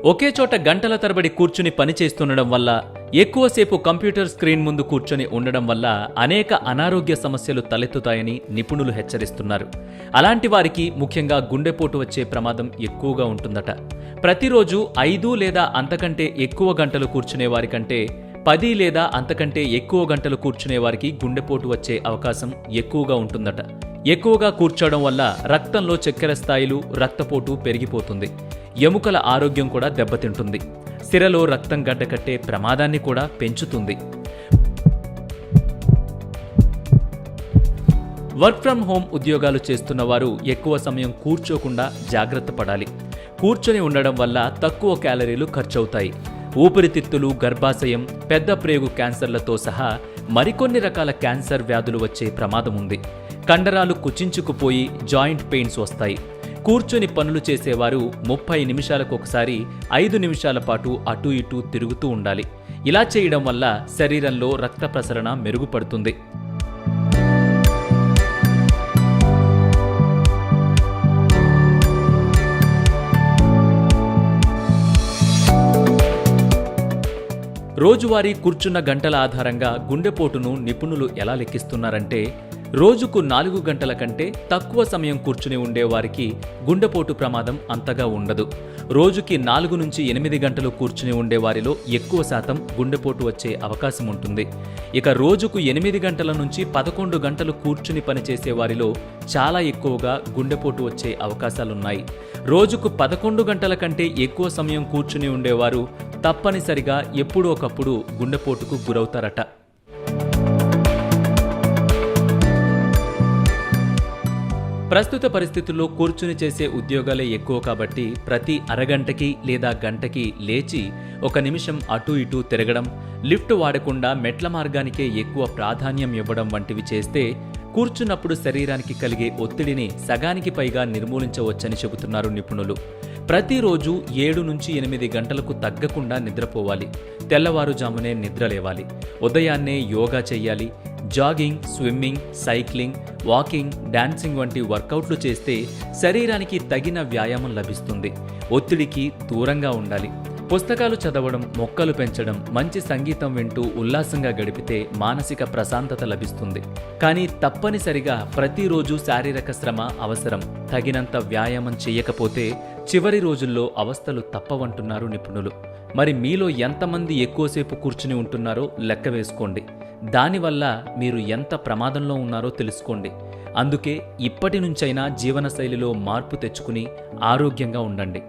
ఒకే చోట గంటల తరబడి కూర్చుని పనిచేస్తుండడం వల్ల, ఎక్కువసేపు కంప్యూటర్ స్క్రీన్ ముందు కూర్చొని ఉండడం వల్ల అనేక అనారోగ్య సమస్యలు తలెత్తుతాయని నిపుణులు హెచ్చరిస్తున్నారు. అలాంటి వారికి ముఖ్యంగా గుండెపోటు వచ్చే ప్రమాదం ఎక్కువగా ఉంటుందట. ప్రతిరోజు 5 లేదా అంతకంటే ఎక్కువ గంటలు కూర్చునే వారికంటే 10 లేదా అంతకంటే ఎక్కువ గంటలు కూర్చునే వారికి గుండెపోటు వచ్చే అవకాశం ఎక్కువగా ఉంటుందట. ఎక్కువగా కూర్చోవడం వల్ల రక్తంలో చక్కెర స్థాయిలు, రక్తపోటు పెరిగిపోతుంది. ఎముకల ఆరోగ్యం కూడా దెబ్బతింటుంది. సిరలో రక్తం గడ్డకట్టే ప్రమాదాన్ని కూడా పెంచుతుంది. వర్క్ ఫ్రం హోమ్ ఉద్యోగాలు చేస్తున్న వారు ఎక్కువ సమయం కూర్చోకుండా జాగ్రత్త పడాలి. కూర్చొని ఉండడం వల్ల తక్కువ క్యాలరీలు ఖర్చవుతాయి. ఊపిరితిత్తులు, గర్భాశయం, పెద్ద ప్రేగు క్యాన్సర్లతో సహా మరికొన్ని రకాల క్యాన్సర్ వ్యాధులు వచ్చే ప్రమాదం ఉంది. కండరాలు కుచించుకుపోయి జాయింట్ పెయిన్స్ వస్తాయి. కూర్చొని పనులు చేసేవారు 30 నిమిషాలకు ఒకసారి 5 నిమిషాల పాటు అటూ ఇటూ తిరుగుతూ ఉండాలి. ఇలా చేయడం వల్ల శరీరంలో రక్త ప్రసరణ మెరుగుపడుతుంది. రోజువారీ కూర్చున్న గంటల ఆధారంగా గుండెపోటును నిపుణులు ఎలా లెక్కిస్తున్నారంటే, రోజుకు 4 గంటల కంటే తక్కువ సమయం కూర్చుని ఉండేవారికి గుండెపోటు ప్రమాదం అంతగా ఉండదు. రోజుకి 4 నుంచి 8 గంటలు కూర్చుని ఉండేవారిలో ఎక్కువ శాతం గుండెపోటు వచ్చే అవకాశం ఉంటుంది. ఇక రోజుకు 8 గంటల నుంచి 11 గంటలు కూర్చుని పనిచేసే వారిలో చాలా ఎక్కువగా గుండెపోటు వచ్చే అవకాశాలున్నాయి. రోజుకు 11 గంటల కంటే ఎక్కువ సమయం కూర్చుని ఉండేవారు తప్పనిసరిగా ఎప్పుడో ఒకప్పుడు గుండెపోటుకు గురవుతారట. ప్రస్తుత పరిస్థితుల్లో కూర్చుని చేసే ఉద్యోగాలే ఎక్కువ కాబట్టి ప్రతి అరగంటకి లేదా గంటకి లేచి 1 నిమిషం అటూ ఇటూ తిరగడం, లిఫ్ట్ వాడకుండా మెట్ల మార్గానికే ఎక్కువ ప్రాధాన్యం ఇవ్వడం వంటివి చేస్తే కూర్చున్నప్పుడు శరీరానికి కలిగే ఒత్తిడిని సగానికి పైగా నిర్మూలించవచ్చని చెబుతున్నారు నిపుణులు. ప్రతిరోజు 7 నుంచి 8 గంటలకు తగ్గకుండా నిద్రపోవాలి. తెల్లవారుజామునే నిద్రలేవాలి. ఉదయాన్నే యోగా చెయ్యాలి. Jogging, swimming, cycling, walking, dancing వంటి వర్కౌట్లు చేస్తే శరీరానికి తగిన వ్యాయామం లభిస్తుంది. ఒత్తిడికి దూరంగా ఉండాలి. పుస్తకాలు చదవడం, మొక్కలు పెంచడం, మంచి సంగీతం వింటూ ఉల్లాసంగా గడిపితే మానసిక ప్రశాంతత లభిస్తుంది. కానీ తప్పనిసరిగా ప్రతిరోజు శారీరక శ్రమ అవసరం. తగినంత వ్యాయామం చేయకపోతే చివరి రోజుల్లో అవస్థలు తప్పవంటున్నారు నిపుణులు. మరి మీలో ఎంతమంది ఎక్కువసేపు కూర్చుని ఉంటున్నారో లెక్క వేసుకోండి. దానివల్ల మీరు ఎంత ప్రమాదంలో ఉన్నారో తెలుసుకోండి. అందుకే ఇప్పటి నుంచైనా జీవనశైలిలో మార్పు తెచ్చుకుని ఆరోగ్యంగా ఉండండి.